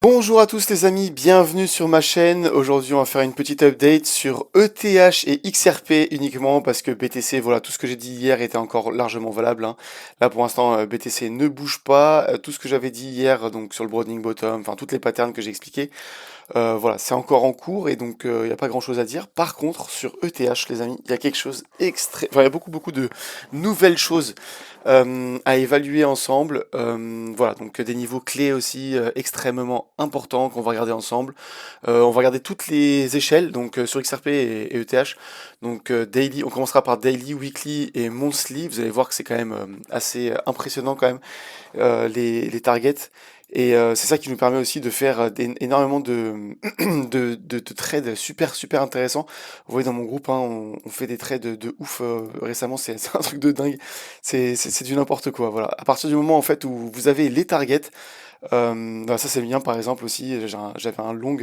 Bonjour à tous les amis, bienvenue sur ma chaîne. Aujourd'hui on va faire une petite update sur ETH et XRP uniquement parce que BTC, voilà, tout ce que j'ai dit hier était encore largement valable, hein. Là pour l'instant BTC ne bouge pas. Tout ce que j'avais dit hier donc sur le broadening bottom, enfin toutes les patterns que j'ai expliqué, voilà, c'est encore en cours et donc il n'y a pas grand chose à dire. Par contre, sur ETH, les amis, il y a quelque chose enfin, il y a beaucoup de nouvelles choses à évaluer ensemble. Voilà, donc des niveaux clés aussi extrêmement importants qu'on va regarder ensemble. On va regarder toutes les échelles, donc sur XRP et ETH. Donc daily, on commencera par daily, weekly et monthly. Vous allez voir que c'est quand même assez impressionnant quand même les targets. Et c'est ça qui nous permet aussi de faire énormément de, de trades super intéressants. Vous voyez dans mon groupe, hein, on fait des trades de ouf récemment, c'est un truc de dingue. C'est du n'importe quoi. Voilà. À partir du moment en fait où vous avez les targets, bah, ça c'est bien par exemple aussi, j'avais un long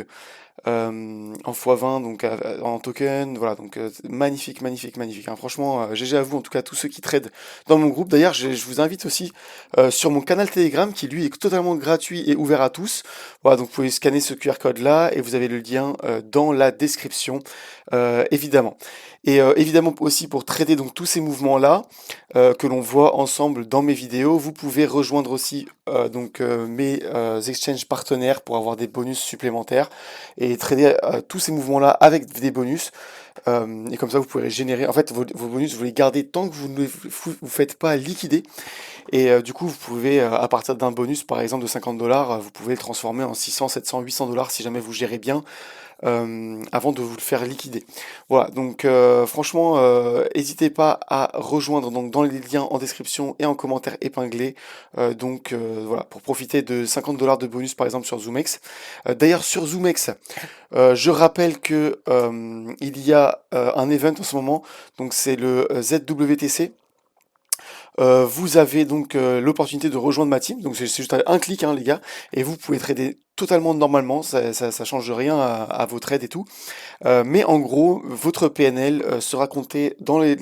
en x20 donc en token, voilà donc magnifique, hein. Franchement GG à vous en tout cas tous ceux qui tradent dans mon groupe. D'ailleurs je vous invite aussi sur mon canal Telegram qui lui est totalement gratuit et ouvert à tous. Voilà, donc vous pouvez scanner ce QR code là et vous avez le lien dans la description évidemment. Et évidemment aussi pour trader donc tous ces mouvements là que l'on voit ensemble dans mes vidéos, vous pouvez rejoindre aussi mes exchanges partenaires pour avoir des bonus supplémentaires et trader tous ces mouvements-là avec des bonus. Et comme ça, vous pourrez générer. En fait, vos bonus, vous les gardez tant que vous ne vous faites pas liquider. Et du coup, vous pouvez, à partir d'un bonus, par exemple de 50 dollars, vous pouvez le transformer en 600, 700, 800 dollars si jamais vous gérez bien avant de vous le faire liquider. Voilà, donc franchement, n'hésitez pas à rejoindre donc, dans les liens en description et en commentaire épinglé. Voilà, pour profiter de 50 dollars de bonus par exemple sur ZoomX. D'ailleurs, sur ZoomX, je rappelle que il y a un event en ce moment, donc c'est le ZWTC. Vous avez donc l'opportunité de rejoindre ma team, donc c'est juste un clic, hein, les gars, et vous pouvez trader totalement normalement, ça change rien à vos trades et tout. Mais en gros, votre PNL sera compté dans le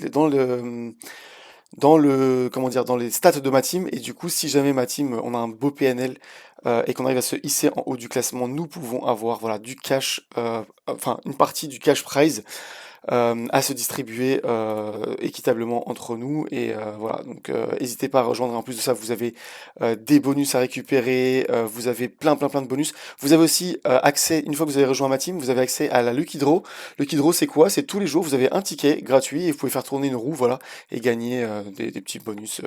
comment dire, dans les stats de ma team, et du coup, si jamais ma team, on a un beau PNL et qu'on arrive à se hisser en haut du classement, nous pouvons avoir voilà du cash, enfin une partie du cash prize à se distribuer équitablement entre nous. Et voilà, donc n'hésitez pas à rejoindre. En plus de ça, vous avez des bonus à récupérer, vous avez plein de bonus. Vous avez aussi accès, une fois que vous avez rejoint ma team, vous avez accès à la Lucky Draw. Lucky Draw, c'est quoi? C'est tous les jours, vous avez un ticket gratuit et vous pouvez faire tourner une roue, voilà, et gagner des petits bonus.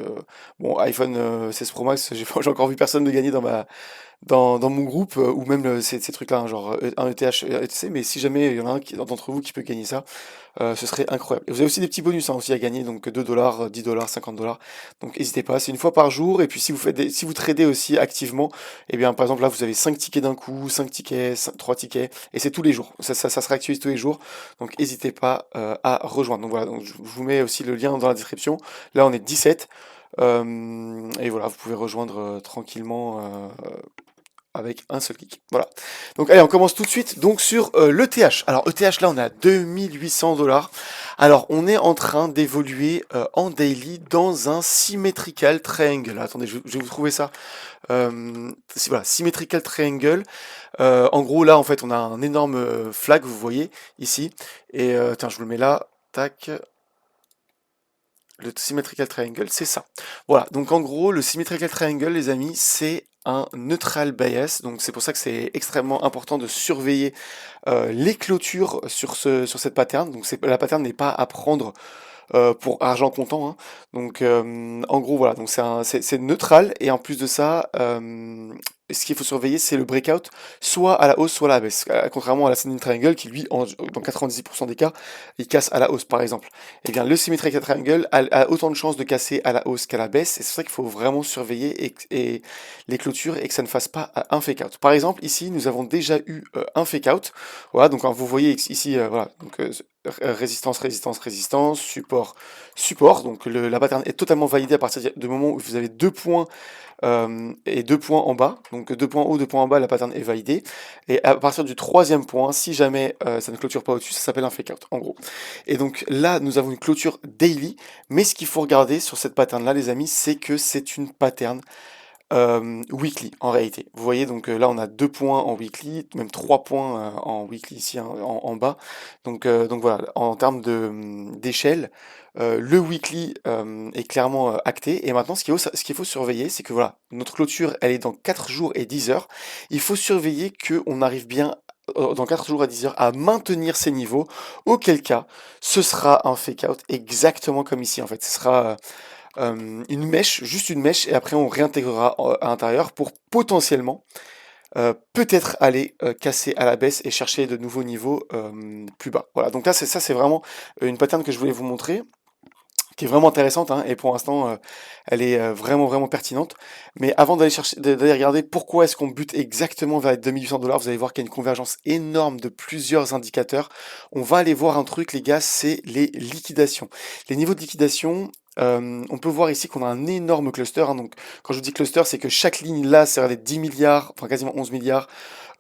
Bon, iPhone 16 Pro Max, j'ai encore vu personne de gagner dans mon groupe, ou même ces trucs-là, hein, genre un ETH, etc. Mais si jamais il y en a un d'entre vous qui peut gagner ça, ce serait incroyable. Et vous avez aussi des petits bonus hein, aussi à gagner, donc 2 dollars, 10 dollars, 50 dollars. Donc n'hésitez pas, c'est une fois par jour. Et puis si vous tradez aussi activement, eh bien par exemple là vous avez 5 tickets d'un coup, 5 tickets, 3 tickets, et c'est tous les jours. Ça se réactualise tous les jours. Donc n'hésitez pas à rejoindre. Donc voilà, donc je vous mets aussi le lien dans la description. Là on est 17. Et voilà, vous pouvez rejoindre tranquillement avec un seul clic. Voilà. Donc allez, on commence tout de suite donc sur l'ETH. Alors ETH là on est à 2800 dollars. Alors on est en train d'évoluer en daily dans un symmetrical triangle. Attendez, je vais vous trouver ça. Voilà, symmetrical triangle. En gros là en fait on a un énorme flag, vous voyez ici. Et tiens, je vous le mets là. Tac. Le symmetrical triangle, c'est ça. Voilà, donc en gros, le symmetrical triangle, les amis, c'est un neutral bias, donc c'est pour ça que c'est extrêmement important de surveiller les clôtures sur cette pattern. Donc la pattern n'est pas à prendre pour argent comptant, hein. Donc en gros voilà, donc c'est neutral, et en plus de ça, ce qu'il faut surveiller c'est le breakout, soit à la hausse soit à la baisse. Contrairement à la Ascending Triangle qui lui dans 90% des cas il casse à la hausse par exemple. Et bien le Symmetrical Triangle a autant de chances de casser à la hausse qu'à la baisse, et c'est pour ça qu'il faut vraiment surveiller et les clôtures et que ça ne fasse pas un fake out. Par exemple ici nous avons déjà eu un fake out. Voilà, donc vous voyez ici voilà, donc résistance, support. Donc la pattern est totalement validée à partir du moment où vous avez 2 points et 2 points en bas. Donc 2 points haut, 2 points en bas, la pattern est validée. Et à partir du troisième point, si jamais ça ne clôture pas au-dessus, ça s'appelle un fake out, en gros. Et donc là, nous avons une clôture daily. Mais ce qu'il faut regarder sur cette pattern-là, les amis, c'est que c'est une pattern weekly en réalité. Vous voyez, donc là on a 2 points en weekly, même 3 points en weekly ici, hein, en bas. Donc voilà, en termes d'échelle, le weekly est clairement acté. Et maintenant, ce qu'il faut surveiller, c'est que voilà, notre clôture, elle est dans 4 jours et 10 heures. Il faut surveiller qu'on arrive bien dans 4 jours et 10 heures à maintenir ces niveaux, auquel cas ce sera un fake out exactement comme ici en fait. Ce sera une mèche, juste une mèche, et après on réintégrera à l'intérieur pour potentiellement peut-être aller casser à la baisse et chercher de nouveaux niveaux plus bas. Voilà, donc là c'est vraiment une pattern que je voulais vous montrer, qui est vraiment intéressante, hein, et pour l'instant elle est vraiment vraiment pertinente. Mais avant d'aller chercher, d'aller regarder pourquoi est-ce qu'on bute exactement vers les 2800 $, vous allez voir qu'il y a une convergence énorme de plusieurs indicateurs. On va aller voir un truc, les gars, c'est les liquidations. Les niveaux de liquidation. On peut voir ici qu'on a un énorme cluster, hein. Donc quand je vous dis cluster, c'est que chaque ligne là, c'est des 10 milliards, enfin quasiment 11 milliards.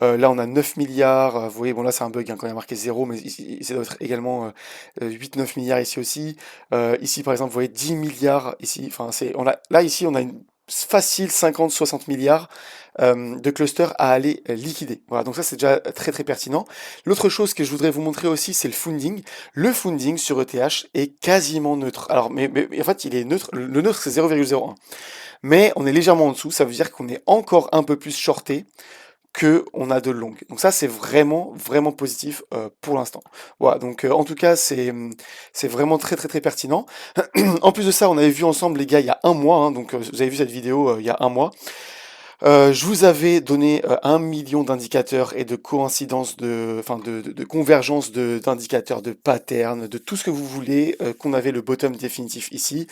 Là, on a 9 milliards. Vous voyez, bon, là, c'est un bug, hein, quand il y a marqué 0, mais ici, ça doit être également 8-9 milliards ici aussi. Ici, par exemple, vous voyez 10 milliards ici. Enfin, là, ici, on a une facile 50-60 milliards de clusters à aller liquider. Voilà, donc ça, c'est déjà très, très pertinent. L'autre chose que je voudrais vous montrer aussi, c'est le funding. Le funding sur ETH est quasiment neutre. Alors, mais en fait, il est neutre. Le neutre, c'est 0,01. Mais on est légèrement en dessous. Ça veut dire qu'on est encore un peu plus shorté que on a de longues. Donc ça, c'est vraiment, vraiment positif pour l'instant. Voilà, donc en tout cas, c'est vraiment très, très, très pertinent. En plus de ça, on avait vu ensemble, les gars, il y a un mois, hein, donc vous avez vu cette vidéo il y a un mois. Je vous avais donné 1 million d'indicateurs et de coïncidences enfin de convergence d'indicateurs, de patterns, de tout ce que vous voulez, qu'on avait le bottom définitif ici,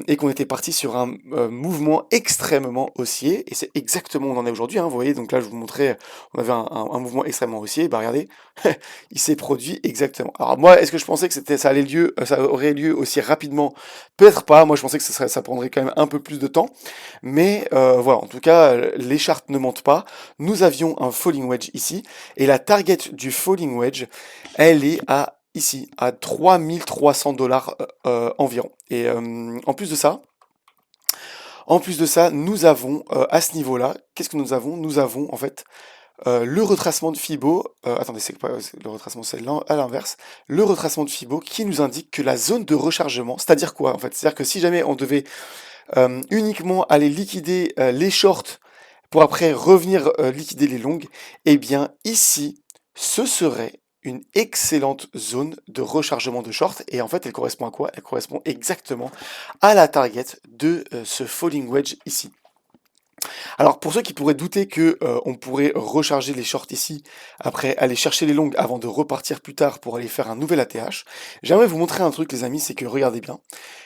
et qu'on était parti sur un mouvement extrêmement haussier, et c'est exactement où on en est aujourd'hui, hein, vous voyez, donc là je vous montrais, on avait un mouvement extrêmement haussier, bah regardez, il s'est produit exactement. Alors moi, est-ce que je pensais que ça aurait lieu aussi rapidement? Peut-être pas, moi je pensais que ça prendrait quand même un peu plus de temps, mais voilà, en tout cas, les charts ne mentent pas. Nous avions un falling wedge ici, et la target du falling wedge, elle est ici, à 3300 $ environ. Et en plus de ça, nous avons à ce niveau-là, qu'est-ce que nous avons? Nous avons en fait le retracement de Fibo, attendez, le retracement, c'est à l'inverse, le retracement de Fibo qui nous indique que la zone de rechargement, c'est-à-dire quoi en fait? C'est-à-dire que si jamais on devait uniquement aller liquider les shorts pour après revenir liquider les longues, eh bien ici, ce serait une excellente zone de rechargement de short, et en fait elle correspond à quoi? Elle correspond exactement à la target de ce falling wedge ici. Alors pour ceux qui pourraient douter que on pourrait recharger les shorts ici, après aller chercher les longues avant de repartir plus tard pour aller faire un nouvel ATH, j'aimerais vous montrer un truc, les amis, c'est que regardez bien.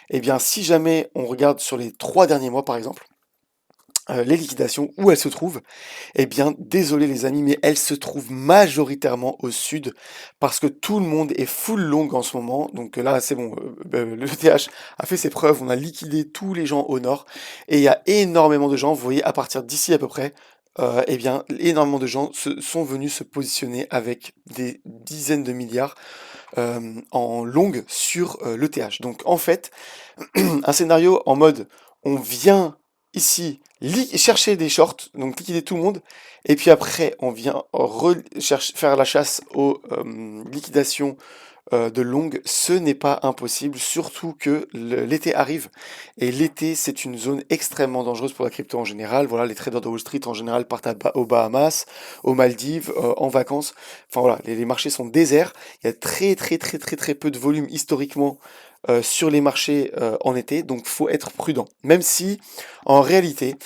Eh bien si jamais on regarde sur les 3 derniers mois par exemple, les liquidations, où elles se trouvent? Eh bien, désolé les amis, mais elles se trouvent majoritairement au sud, parce que tout le monde est full long en ce moment. Donc là, c'est bon, le TH a fait ses preuves, on a liquidé tous les gens au nord, et il y a énormément de gens, vous voyez, à partir d'ici à peu près, eh bien, énormément de gens sont venus se positionner avec des dizaines de milliards en longue sur le TH. Donc en fait, un scénario en mode on vient ici chercher des shorts, donc liquider tout le monde, et puis après on vient faire la chasse aux liquidations de longue, ce n'est pas impossible, surtout que l'été arrive, et l'été c'est une zone extrêmement dangereuse pour la crypto en général. Voilà, les traders de Wall Street en général partent aux Bahamas, aux Maldives, en vacances. Enfin voilà, les marchés sont déserts, il y a très très très très très peu de volume historiquement sur les marchés en été, donc faut être prudent. Même si, en réalité,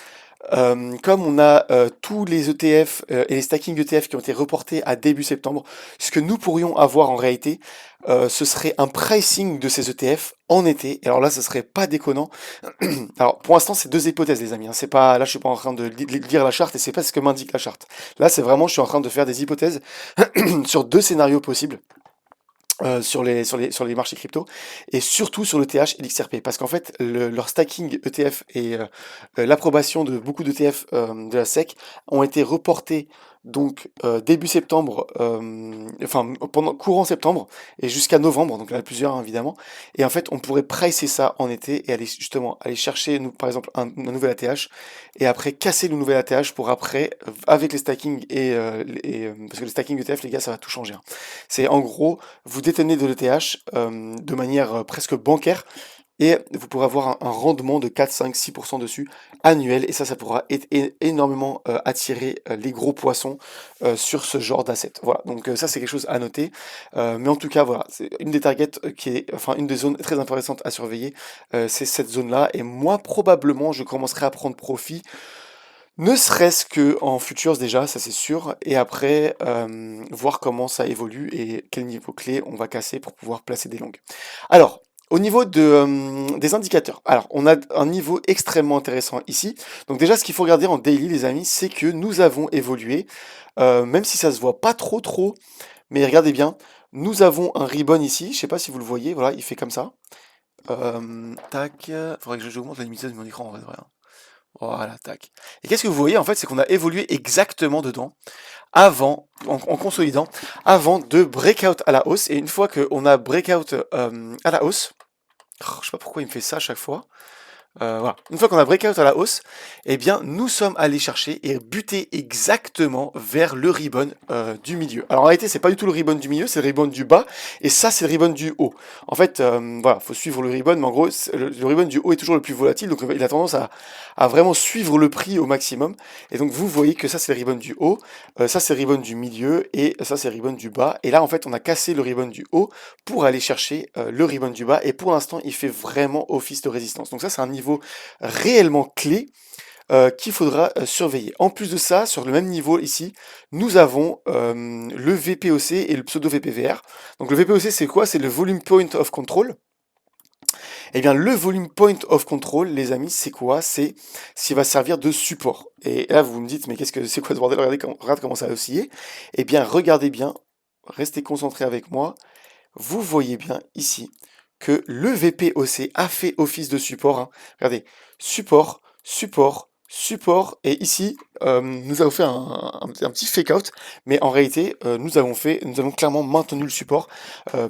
comme on a tous les ETF et les stacking ETF qui ont été reportés à début septembre, ce que nous pourrions avoir en réalité, ce serait un pricing de ces ETF en été. Et alors là, ce serait pas déconnant. Alors pour l'instant, c'est deux hypothèses, les amis, hein. C'est pas, là, je suis pas en train de lire la charte, et c'est pas ce que m'indique la charte. Là, c'est vraiment, je suis en train de faire des hypothèses sur deux scénarios possibles sur les marchés crypto, et surtout sur l'ETH et l'XRP, parce qu'en fait leur stacking ETF et l'approbation de beaucoup d'ETF de la SEC ont été reportés donc début septembre, enfin pendant courant septembre et jusqu'à novembre, donc il y en a plusieurs hein, évidemment, et en fait on pourrait pricer ça en été et aller justement aller chercher par exemple un nouvel ATH et après casser le nouvel ATH pour après avec les stacking parce que le stacking ETF les gars ça va tout changer, hein. C'est en gros vous détenez de l'ETH de manière presque bancaire et vous pourrez avoir un rendement de 4, 5, 6% dessus annuel et ça pourra énormément attirer les gros poissons sur ce genre d'asset. Voilà, donc ça c'est quelque chose à noter. Mais en tout cas, voilà, c'est une des targets enfin une des zones très intéressantes à surveiller, c'est cette zone-là. Et moi, probablement, je commencerai à prendre profit, ne serait-ce que en futures déjà, ça c'est sûr. Et après, voir comment ça évolue et quel niveau clé on va casser pour pouvoir placer des longues. Alors, au niveau des indicateurs, alors on a un niveau extrêmement intéressant ici. Donc déjà, ce qu'il faut regarder en daily, les amis, c'est que nous avons évolué, même si ça se voit pas trop, mais regardez bien, nous avons un ribbon ici. Je sais pas si vous le voyez, voilà, il fait comme ça. Tac, faudrait que j'augmente la luminosité de mon écran en vrai, de vrai, hein. Voilà, tac. Et qu'est-ce que vous voyez en fait, c'est qu'on a évolué exactement dedans avant, en consolidant, avant de breakout à la hausse. Et une fois qu'on a breakout à la hausse, je sais pas pourquoi il me fait ça à chaque fois. Voilà. Une fois qu'on a breakout à la hausse, eh bien, nous sommes allés chercher et buter exactement vers le ribbon du milieu. Alors en réalité, c'est pas du tout le ribbon du milieu, c'est le ribbon du bas, et ça, c'est le ribbon du haut. En fait, voilà, faut suivre le ribbon, mais en gros, le ribbon du haut est toujours le plus volatile, donc il a tendance à vraiment suivre le prix au maximum. Et donc vous voyez que ça, c'est le ribbon du haut, ça, c'est le ribbon du milieu, et ça, c'est le ribbon du bas. Et là, en fait, on a cassé le ribbon du haut pour aller chercher le ribbon du bas, et pour l'instant, il fait vraiment office de résistance. Donc ça, c'est un niveau réellement clé qu'il faudra surveiller. En plus de ça, sur le même niveau ici, nous avons le VPOC et le pseudo VPVR. Donc le VPOC c'est quoi? C'est le Volume Point of Control. Eh bien le Volume Point of Control, les amis, c'est quoi? C'est ce qui va servir de support. Et là vous me dites, mais qu'est-ce que c'est quoi ce bordel? Regarde comment ça a oscillé. Eh bien regardez bien, restez concentrés avec moi. Vous voyez bien ici que le VPOC a fait office de support, hein. Regardez, support, support, support, et ici, nous avons fait un petit fake out, mais en réalité, nous avons clairement maintenu le support,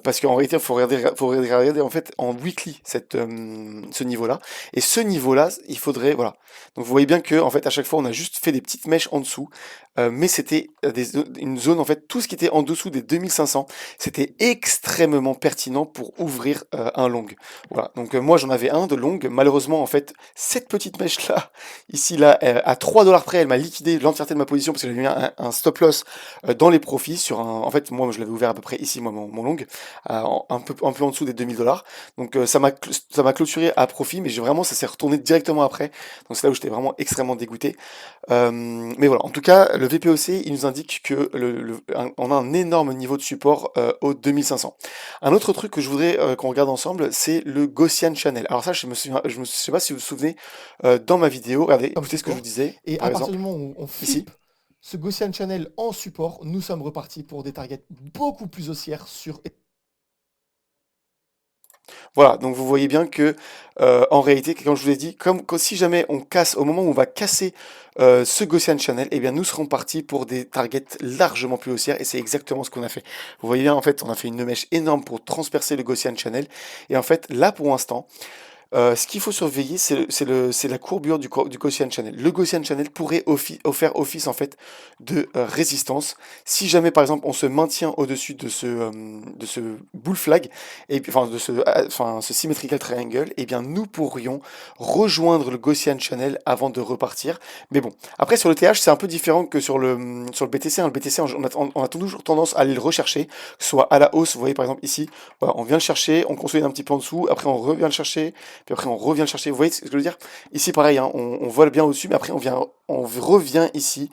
parce qu'en réalité, faut regarder en fait en weekly ce niveau-là, et ce niveau-là, il faudrait, voilà. Donc vous voyez bien que en fait, à chaque fois, on a juste fait des petites mèches en dessous, mais c'était une zone, en fait, tout ce qui était en dessous des 2500, c'était extrêmement pertinent pour ouvrir un long. Voilà, donc moi j'en avais un de long, malheureusement, en fait, cette petite mèche-là, ici, là, à 3$ près, elle m'a liquidé l'entièreté de ma position, parce que j'avais mis un stop loss dans les profits, en fait, moi je l'avais ouvert à peu près ici, moi, mon long, un peu en dessous des 2000$, donc ça m'a clôturé à profit, mais vraiment, ça s'est retourné directement après, donc c'est là où j'étais vraiment extrêmement dégoûté. Mais voilà, en tout cas, le VPOC, il nous indique que on a un énorme niveau de support au 2500. Un autre truc que je voudrais qu'on regarde ensemble, c'est le Gaussian Channel. Alors ça, je sais pas si vous vous souvenez, dans ma vidéo, regardez, Comme écoutez ce que je vous support. disais, Et par à partir du exemple, moment où on ici. flippe ce Gaussian Channel en support, nous sommes repartis pour des targets beaucoup plus haussières sur... Voilà, donc vous voyez bien que en réalité, comme je vous l'ai dit, si jamais on casse, au moment où on va casser ce Gaussian Channel, eh bien nous serons partis pour des targets largement plus haussières et c'est exactement ce qu'on a fait. Vous voyez bien, en fait, on a fait une mèche énorme pour transpercer le Gaussian Channel et en fait, là pour l'instant, ce qu'il faut surveiller, c'est la courbure du Gaussian Channel. Le Gaussian Channel pourrait faire office en fait de résistance. Si jamais par exemple on se maintient au-dessus de ce bull flag, et puis, enfin ce symmetrical triangle, eh bien nous pourrions rejoindre le Gaussian Channel avant de repartir. Mais bon, après sur le TH c'est un peu différent que sur le BTC, hein. Le BTC on a toujours tendance à aller le rechercher, soit à la hausse. Vous voyez par exemple ici, voilà, on vient le chercher, on consolide un petit peu en dessous, après on revient le chercher. Puis après, on revient le chercher. Vous voyez ce que je veux dire? Ici, pareil, hein, on vole bien au-dessus, mais après, on revient ici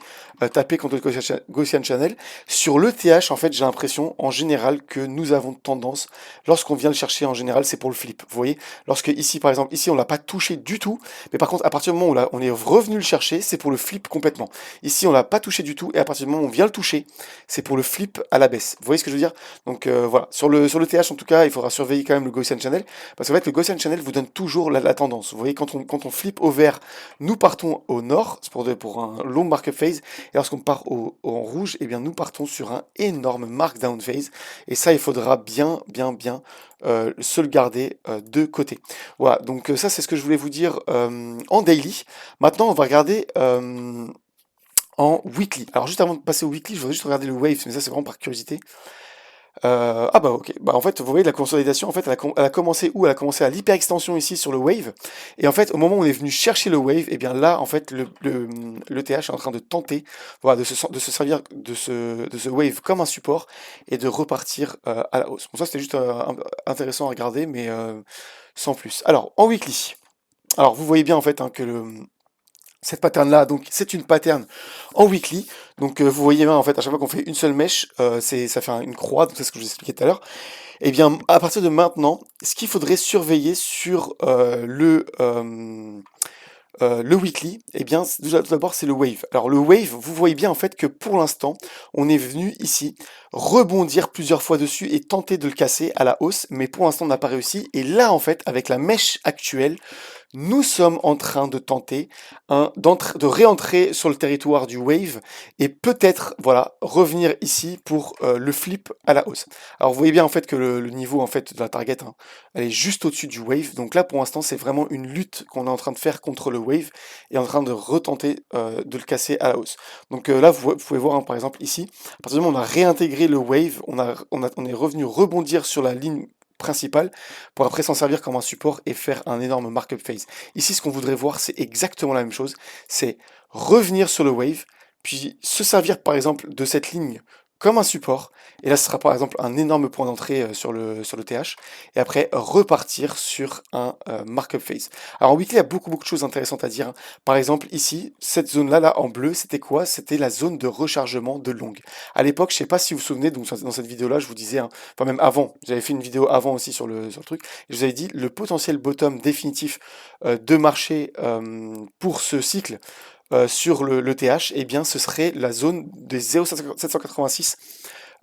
taper contre le Gaussian Channel. Sur le TH, en fait, j'ai l'impression, en général, que nous avons tendance, lorsqu'on vient le chercher, en général, c'est pour le flip. Vous voyez? Lorsque ici, par exemple, ici, on l'a pas touché du tout, mais par contre, à partir du moment où on est revenu le chercher, c'est pour le flip complètement. Ici, on l'a pas touché du tout, et à partir du moment où on vient le toucher, c'est pour le flip à la baisse. Vous voyez ce que je veux dire? Donc voilà. Sur le TH, en tout cas, il faudra surveiller quand même le Gaussian Channel, parce qu'en fait, le Gaussian Channel vous donne toujours la tendance. Vous voyez, quand on flippe au vert, nous partons au nord, c'est pour un long markup phase, et lorsqu'on part en rouge, eh bien nous partons sur un énorme markdown phase, et ça, il faudra bien, bien, bien se le garder de côté. Voilà, donc ça, c'est ce que je voulais vous dire en daily. Maintenant, on va regarder en weekly. Alors, juste avant de passer au weekly, je voudrais juste regarder le wave, mais ça, c'est vraiment par curiosité. Ah bah ok, bah en fait vous voyez la consolidation en fait elle a commencé où? Elle a commencé à l'hyperextension ici sur le wave et en fait au moment où on est venu chercher le wave et bien là en fait le TH est en train de tenter voilà, de se servir de ce wave comme un support et de repartir à la hausse. Bon ça c'était juste intéressant à regarder mais sans plus. Alors en weekly, alors vous voyez bien en fait hein, que cette pattern-là, donc c'est une pattern en weekly. Donc vous voyez bien en fait à chaque fois qu'on fait une seule mèche, ça fait une croix, donc c'est ce que je vous expliquais tout à l'heure. Et bien à partir de maintenant, ce qu'il faudrait surveiller sur le weekly, eh bien tout d'abord c'est le wave. Alors le wave, vous voyez bien en fait que pour l'instant, on est venu ici rebondir plusieurs fois dessus et tenter de le casser à la hausse, mais pour l'instant on n'a pas réussi. Et là en fait, avec la mèche actuelle, nous sommes en train de tenter de réentrer sur le territoire du wave et peut-être voilà revenir ici pour le flip à la hausse. Alors vous voyez bien en fait que le niveau en fait de la target, hein, elle est juste au-dessus du wave. Donc là pour l'instant c'est vraiment une lutte qu'on est en train de faire contre le wave et en train de retenter de le casser à la hausse. Donc là vous pouvez voir hein, par exemple ici, à partir du moment où on a réintégré le wave, on est revenu rebondir sur la ligne principale pour après s'en servir comme un support et faire un énorme markup phase. Ici, ce qu'on voudrait voir, c'est exactement la même chose, c'est revenir sur le wave, puis se servir par exemple de cette ligne comme un support, et là ce sera par exemple un énorme point d'entrée sur le TH, et après repartir sur un markup phase. Alors en weekly, il y a beaucoup de choses intéressantes à dire, hein. Par exemple ici, cette zone-là là, en bleu, c'était quoi? C'était la zone de rechargement de longue. À l'époque, je sais pas si vous vous souvenez, donc dans cette vidéo-là, je vous disais, hein, enfin même avant, j'avais fait une vidéo avant aussi sur le truc, et je vous avais dit le potentiel bottom définitif de marché pour ce cycle sur le TH, eh bien ce serait la zone des 0,786,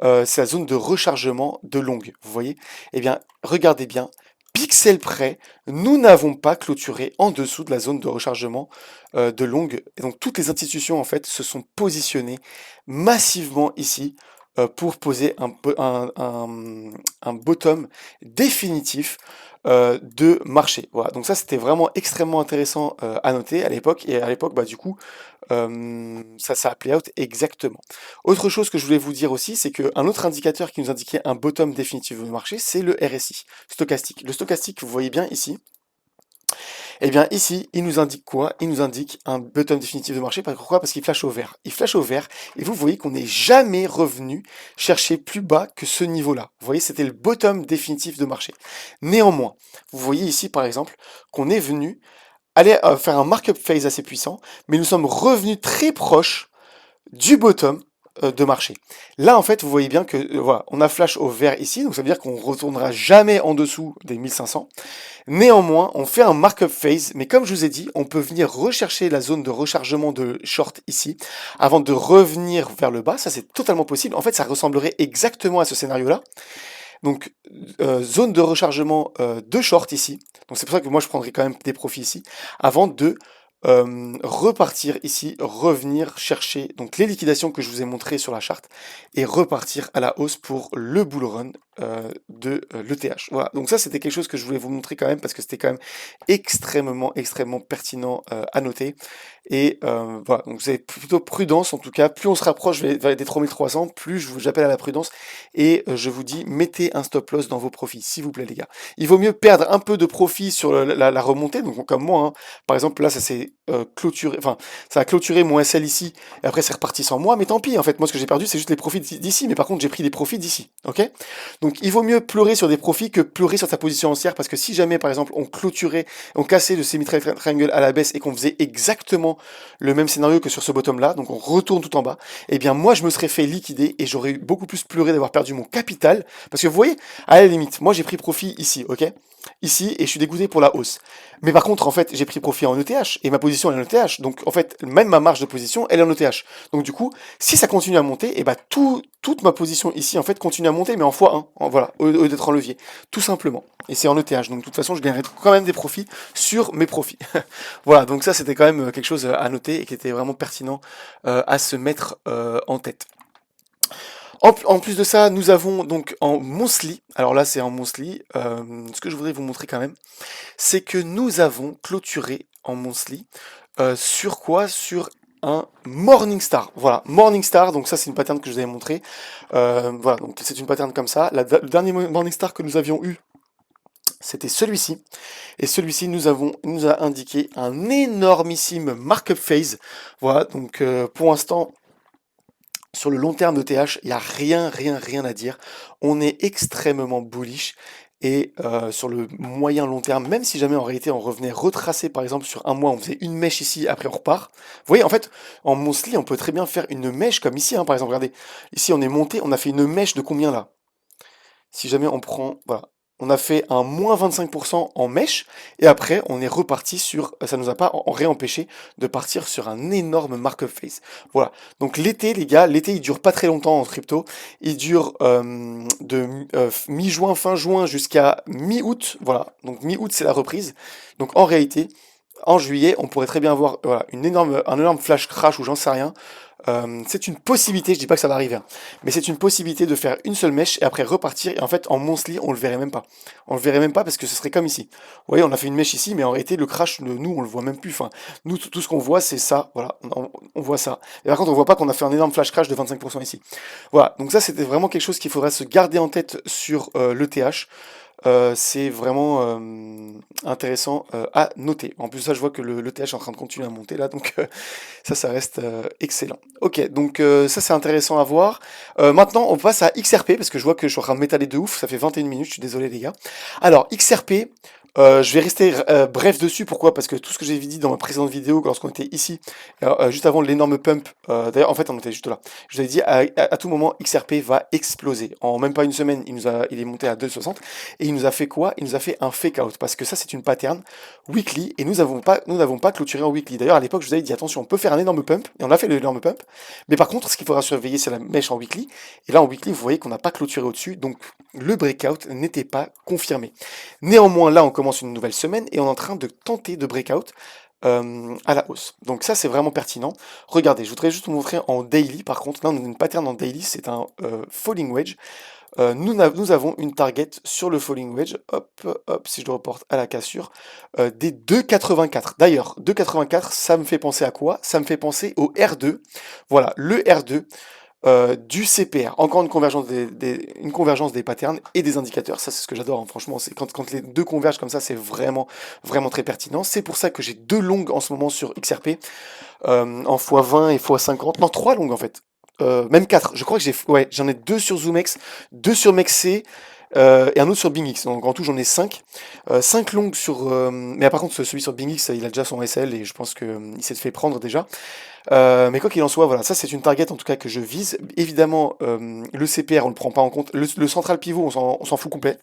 c'est la zone de rechargement de longue, vous voyez? Eh bien, regardez bien, pixel près, nous n'avons pas clôturé en dessous de la zone de rechargement de longue. Et donc toutes les institutions en fait se sont positionnées massivement ici pour poser un bottom définitif de marché. Voilà, donc ça c'était vraiment extrêmement intéressant à noter à l'époque, et à l'époque bah, du coup ça a play out exactement. Autre chose que je voulais vous dire aussi, c'est qu'un autre indicateur qui nous indiquait un bottom définitif de marché, c'est le RSI stochastique. Le stochastique, vous voyez bien ici, eh bien ici, il nous indique quoi? Il nous indique un bottom définitif de marché. Pourquoi? Parce qu'il flash au vert. Il flash au vert et vous voyez qu'on n'est jamais revenu chercher plus bas que ce niveau-là. Vous voyez, c'était le bottom définitif de marché. Néanmoins, vous voyez ici par exemple qu'on est venu aller faire un markup phase assez puissant, mais nous sommes revenus très proches du bottom de marché. Là, en fait, vous voyez bien que voilà, on a flash au vert ici, donc ça veut dire qu'on retournera jamais en dessous des 1500. Néanmoins, on fait un markup phase, mais comme je vous ai dit, on peut venir rechercher la zone de rechargement de short ici, avant de revenir vers le bas. Ça, c'est totalement possible. En fait, ça ressemblerait exactement à ce scénario-là. Donc, zone de rechargement de short ici. Donc, c'est pour ça que moi, je prendrai quand même des profits ici, avant de repartir ici, revenir chercher donc les liquidations que je vous ai montrées sur la charte et repartir à la hausse pour le bull run de l'ETH. Voilà, donc ça c'était quelque chose que je voulais vous montrer quand même parce que c'était quand même extrêmement pertinent à noter. Et voilà, donc vous avez plutôt prudence en tout cas, plus on se rapproche des 3300, plus j'appelle à la prudence et je vous dis mettez un stop loss dans vos profits, s'il vous plaît les gars. Il vaut mieux perdre un peu de profit sur la remontée, donc comme moi, hein. Par exemple là ça s'est clôturé, enfin ça a clôturé mon SL ici, et après c'est reparti sans moi, mais tant pis en fait, moi ce que j'ai perdu c'est juste les profits d'ici, mais par contre j'ai pris des profits d'ici, ok? Donc il vaut mieux pleurer sur des profits que pleurer sur sa position haussière, parce que si jamais par exemple on clôturait, on cassait le semi-triangle à la baisse et qu'on faisait exactement le même scénario que sur ce bottom là, donc on retourne tout en bas, eh bien moi je me serais fait liquider et j'aurais beaucoup plus pleuré d'avoir perdu mon capital, parce que vous voyez, à la limite, moi j'ai pris profit ici, ok? ici et je suis dégoûté pour la hausse. Mais par contre, en fait, j'ai pris profit en ETH et ma position elle est en ETH. Donc en fait, même ma marge de position, elle est en ETH. Donc du coup, si ça continue à monter, et bah toute ma position ici en fait continue à monter, mais en x1, voilà, au lieu d'être en levier, tout simplement. Et c'est en ETH. Donc de toute façon, je gagnerai quand même des profits sur mes profits. Voilà, donc ça c'était quand même quelque chose à noter et qui était vraiment pertinent à se mettre en tête. En plus de ça, nous avons donc en monthly, alors là c'est en monthly, ce que je voudrais vous montrer quand même, c'est que nous avons clôturé en monthly sur quoi? Sur un Morningstar. Voilà, Morningstar, donc ça c'est une pattern que je vous avais montré. Voilà, donc c'est une pattern comme ça. Le dernier Morningstar que nous avions eu, c'était celui-ci. Et celui-ci nous a indiqué un énormissime markup phase. Voilà, donc pour l'instant, sur le long terme de TH, il n'y a rien à dire. On est extrêmement bullish. Et sur le moyen long terme, même si jamais en réalité on revenait retracer par exemple sur un mois, on faisait une mèche ici, après on repart. Vous voyez, en fait, en monthly, on peut très bien faire une mèche comme ici, hein, par exemple, regardez. Ici on est monté, on a fait une mèche de combien là? Si jamais on prend, voilà, on a fait un moins 25% en mèche, et après on est reparti sur, ça nous a pas réempêché de partir sur un énorme markup phase. Voilà, donc l'été les gars, l'été il dure pas très longtemps en crypto, il dure mi-juin, fin juin jusqu'à mi-août, voilà, donc mi-août c'est la reprise, donc en réalité, en juillet, on pourrait très bien avoir voilà, un énorme flash crash ou j'en sais rien. C'est une possibilité, je dis pas que ça va arriver, hein, mais c'est une possibilité de faire une seule mèche et après repartir. Et en fait, en monthly, on le verrait même pas. On le verrait même pas parce que ce serait comme ici. Vous voyez, on a fait une mèche ici, mais en réalité, le crash, nous, on le voit même plus. Enfin, nous, tout ce qu'on voit, c'est ça. Voilà, on voit ça. Et par contre, on voit pas qu'on a fait un énorme flash crash de 25% ici. Voilà, donc ça, c'était vraiment quelque chose qu'il faudrait se garder en tête sur l'ETH. C'est vraiment intéressant à noter. En plus, ça, je vois que le TH est en train de continuer à monter là, donc ça reste excellent. Ok, donc ça, c'est intéressant à voir. Maintenant, on passe à XRP, parce que je vois que je suis en train de m'étaler de ouf, ça fait 21 minutes, je suis désolé les gars. Alors, XRP, je vais rester bref dessus, pourquoi? Parce que tout ce que j'ai dit dans ma précédente vidéo, lorsqu'on était ici, juste avant l'énorme pump, d'ailleurs en fait on était juste là, je vous avais dit à tout moment XRP va exploser. En même pas une semaine, il est monté à 2,60 et il nous a fait quoi? Il nous a fait un fake out, parce que ça c'est une pattern weekly et nous n'avons pas clôturé en weekly. D'ailleurs à l'époque je vous avais dit attention, on peut faire un énorme pump, et on a fait l'énorme pump, mais par contre ce qu'il faudra surveiller c'est la mèche en weekly, et là en weekly vous voyez qu'on n'a pas clôturé au-dessus, donc le breakout n'était pas confirmé. Néanmoins, là, on commence une nouvelle semaine et on est en train de tenter de breakout à la hausse. Donc ça, c'est vraiment pertinent. Regardez, je voudrais juste vous montrer en daily. Par contre, là, on a une pattern en daily, c'est un falling wedge. Nous avons une target sur le falling wedge, hop, hop, si je le reporte à la cassure, des 2,84. D'ailleurs, 2,84, ça me fait penser à quoi? Ça me fait penser au R2. Voilà, le R2 du CPR. Encore une convergence des patterns et des indicateurs. Ça, c'est ce que j'adore, hein. Franchement, c'est quand les deux convergent comme ça, c'est vraiment très pertinent. C'est pour ça que j'ai deux longues en ce moment sur XRP, en x20 et x50. Non, trois longues en fait. Même quatre. Je crois que j'en ai deux sur ZoomX, deux sur MEXC, et un autre sur BingX. Donc en tout, j'en ai 5. 5 longues sur. Mais par contre, celui sur BingX, il a déjà son SL et je pense qu'il s'est fait prendre déjà. Mais quoi qu'il en soit, voilà, ça c'est une target en tout cas que je vise. Évidemment, le CPR on le prend pas en compte. Le central pivot on s'en fout complet.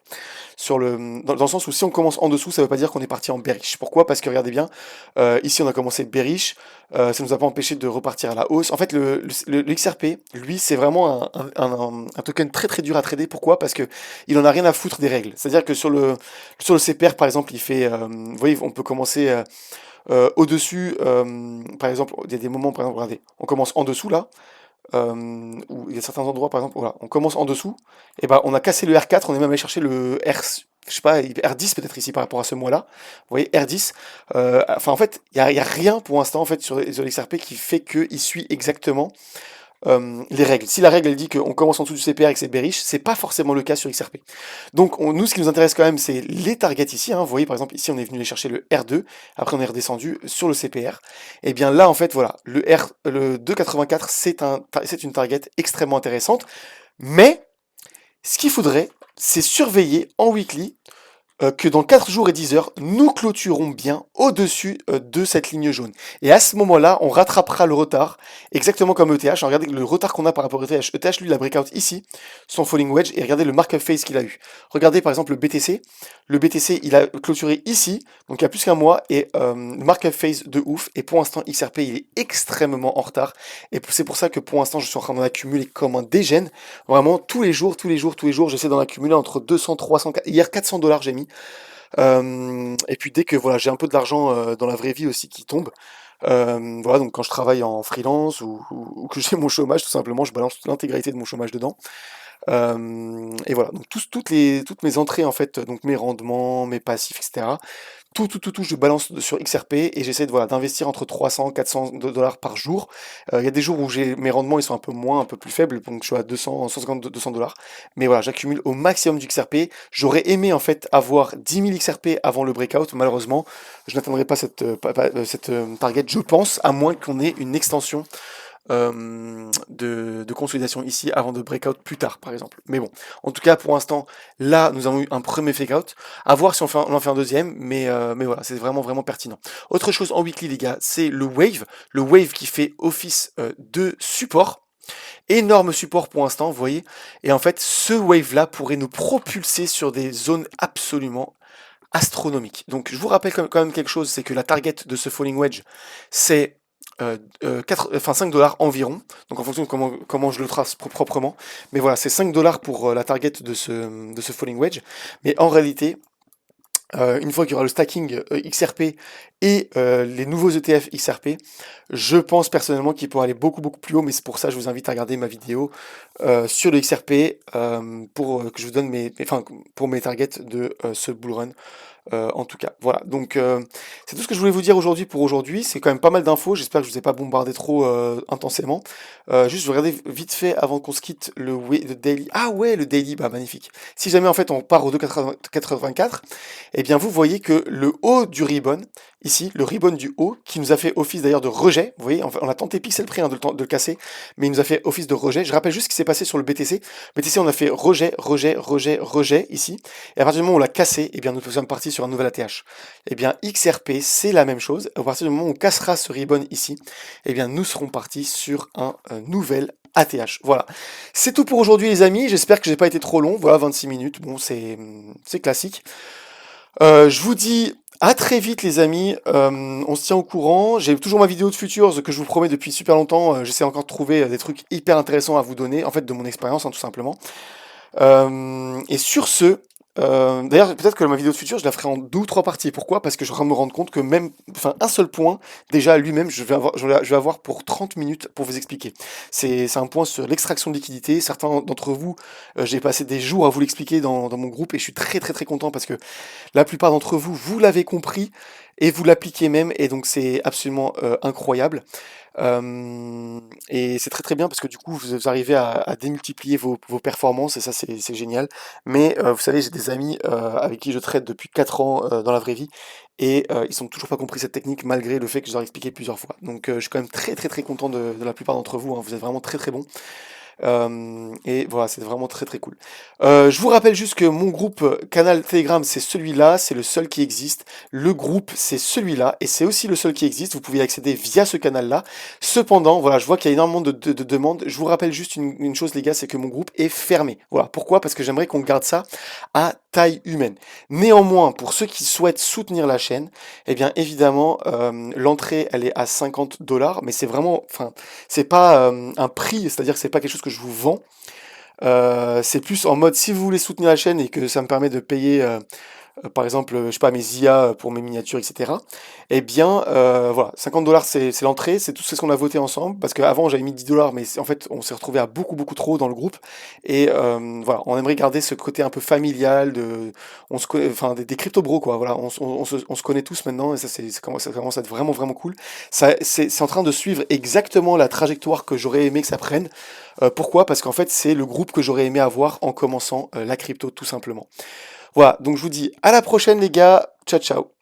Dans le sens où si on commence en dessous, ça veut pas dire qu'on est parti en bearish. Pourquoi? Parce que regardez bien, ici on a commencé bearish, ça nous a pas empêché de repartir à la hausse. En fait, le XRP, lui, c'est vraiment un token très dur à trader. Pourquoi? Parce que il en a rien à foutre des règles. C'est-à-dire que sur le CPR par exemple, il fait, vous voyez, on peut commencer au-dessus, par exemple, il y a des moments, par exemple, regardez, on commence en dessous là, où il y a certains endroits, par exemple, voilà, on commence en dessous, et ben on a cassé le R4, on est même allé chercher le je sais pas, R10 peut-être ici par rapport à ce mois-là. Vous voyez, R10. Enfin, en fait, il y a rien pour l'instant en fait sur l'XRP qui fait qu'il suit exactement les règles. Si la règle elle dit qu'on commence en dessous du CPR et que c'est bearish, c'est pas forcément le cas sur XRP. Donc nous, ce qui nous intéresse quand même, c'est les targets ici, hein. Vous voyez, par exemple, ici, on est venu aller chercher le R2, après on est redescendu sur le CPR. Et bien là, en fait, voilà, le 2,84, c'est une target extrêmement intéressante. Mais ce qu'il faudrait, c'est surveiller en weekly que dans 4 jours et 10 heures, nous clôturons bien au-dessus de cette ligne jaune. Et à ce moment-là, on rattrapera le retard, exactement comme ETH. Regardez le retard qu'on a par rapport à ETH. ETH, lui, il a breakout ici, son falling wedge, et regardez le markup phase qu'il a eu. Regardez par exemple le BTC. Le BTC, il a clôturé ici, donc il y a plus qu'un mois, et le markup phase de ouf. Et pour l'instant, XRP, il est extrêmement en retard. Et c'est pour ça que pour l'instant, je suis en train d'en accumuler comme un dégène. Vraiment, tous les jours, j'essaie d'en accumuler entre 200, 300, hier 400 $ j'ai mis. Et puis dès que voilà, j'ai un peu de l'argent dans la vraie vie aussi qui tombe, voilà, donc quand je travaille en freelance ou que j'ai mon chômage, tout simplement, je balance l'intégralité de mon chômage dedans. Et voilà, donc toutes mes entrées en fait, donc mes rendements, mes passifs, etc. Tout, je balance sur XRP et j'essaie de, voilà, d'investir entre 300 400 $ par jour. Il y a des jours où mes rendements ils sont un peu moins, un peu plus faibles, donc je suis à 200, 150, 200 $. Mais voilà, j'accumule au maximum du XRP. J'aurais aimé en fait avoir 10 000 XRP avant le breakout. Malheureusement, je n'atteindrai pas cette target, je pense, à moins qu'on ait une extension de consolidation ici avant de breakout plus tard, par exemple. Mais bon, en tout cas, pour l'instant, là, nous avons eu un premier fake-out. À voir si on en fait un deuxième, mais voilà, c'est vraiment, vraiment pertinent. Autre chose en weekly, les gars, c'est le wave qui fait office de support. Énorme support pour l'instant, vous voyez. Et en fait, ce wave-là pourrait nous propulser sur des zones absolument astronomiques. Donc, je vous rappelle quand même quelque chose, c'est que la target de ce falling wedge, c'est 5 $ environ, donc en fonction de comment je le trace proprement. Mais voilà, c'est 5 $ pour la target de ce falling wedge. Mais en réalité, une fois qu'il y aura le stacking XRP et les nouveaux ETF XRP, je pense personnellement qu'il pourra aller beaucoup beaucoup plus haut, mais c'est pour ça que je vous invite à regarder ma vidéo sur le XRP pour que je vous donne pour mes targets de ce bull run. En tout cas, voilà. Donc c'est tout ce que je voulais vous dire aujourd'hui pour aujourd'hui. C'est quand même pas mal d'infos. J'espère que je vous ai pas bombardé trop intensément. Juste, je vais regarder vite fait avant qu'on se quitte le daily. Ah ouais, le daily, bah magnifique. Si jamais en fait on part au 2,84, eh bien vous voyez que le haut du ribbon, ici, le ribbon du haut, qui nous a fait office d'ailleurs de rejet, vous voyez, on a tenté pixel près de le casser, mais il nous a fait office de rejet. Je rappelle juste ce qui s'est passé sur le BTC. BTC, on a fait rejet ici, et à partir du moment où on l'a cassé, eh bien nous sommes partis sur un nouvel ATH. Eh bien XRP, c'est la même chose. À partir du moment où on cassera ce ribbon ici, eh bien nous serons partis sur un nouvel ATH. Voilà. C'est tout pour aujourd'hui les amis. J'espère que j'ai pas été trop long. Voilà, 26 minutes. Bon, c'est classique. Je vous dis à très vite les amis, on se tient au courant. J'ai toujours ma vidéo de Futures que je vous promets depuis super longtemps. J'essaie encore de trouver des trucs hyper intéressants à vous donner, en fait de mon expérience hein, tout simplement. Et sur ce, d'ailleurs peut-être que ma vidéo de Future je la ferai en 2 ou 3 parties. Pourquoi? Parce que je suis en train de me rendre compte que même, enfin un seul point, déjà lui-même je vais avoir pour 30 minutes pour vous expliquer. C'est un point sur l'extraction de liquidité. Certains d'entre vous, j'ai passé des jours à vous l'expliquer dans mon groupe et je suis très très très content parce que la plupart d'entre vous, vous l'avez compris et vous l'appliquez même, et donc c'est absolument incroyable. Et c'est très très bien parce que du coup vous arrivez à démultiplier vos performances et ça c'est génial. Mais vous savez, j'ai des amis avec qui je trade depuis 4 ans dans la vraie vie et ils n'ont toujours pas compris cette technique malgré le fait que je leur ai expliqué plusieurs fois. Donc je suis quand même très très très content de la plupart d'entre vous, hein. Vous êtes vraiment très très bons. Et voilà, c'est vraiment très très cool. Je vous rappelle juste que mon groupe canal Telegram, c'est celui-là, c'est le seul qui existe. Le groupe, c'est celui-là, et c'est aussi le seul qui existe. Vous pouvez y accéder via ce canal-là. Cependant, voilà, je vois qu'il y a énormément de demandes. Je vous rappelle juste une chose, les gars, c'est que mon groupe est fermé. Voilà, pourquoi? Parce que j'aimerais qu'on garde ça à taille humaine. Néanmoins, pour ceux qui souhaitent soutenir la chaîne, eh bien évidemment, l'entrée, elle est à 50 $, mais c'est vraiment, enfin, c'est pas un prix, c'est-à-dire que c'est pas quelque chose que je vous vends. C'est plus en mode si vous voulez soutenir la chaîne et que ça me permet de payer par exemple, je sais pas, mes IA pour mes miniatures, etc. Eh bien, voilà, 50 $ c'est l'entrée, c'est tout ce qu'on a voté ensemble, parce qu'avant j'avais mis 10 $, mais en fait on s'est retrouvé à beaucoup beaucoup trop dans le groupe, et voilà, on aimerait garder ce côté un peu familial, on se connaît, enfin des crypto bros quoi, voilà, on se connaît tous maintenant, et ça commence à être vraiment vraiment cool. C'est en train de suivre exactement la trajectoire que j'aurais aimé que ça prenne. Pourquoi? Parce qu'en fait c'est le groupe que j'aurais aimé avoir en commençant la crypto tout simplement. Voilà, donc je vous dis à la prochaine les gars, ciao ciao.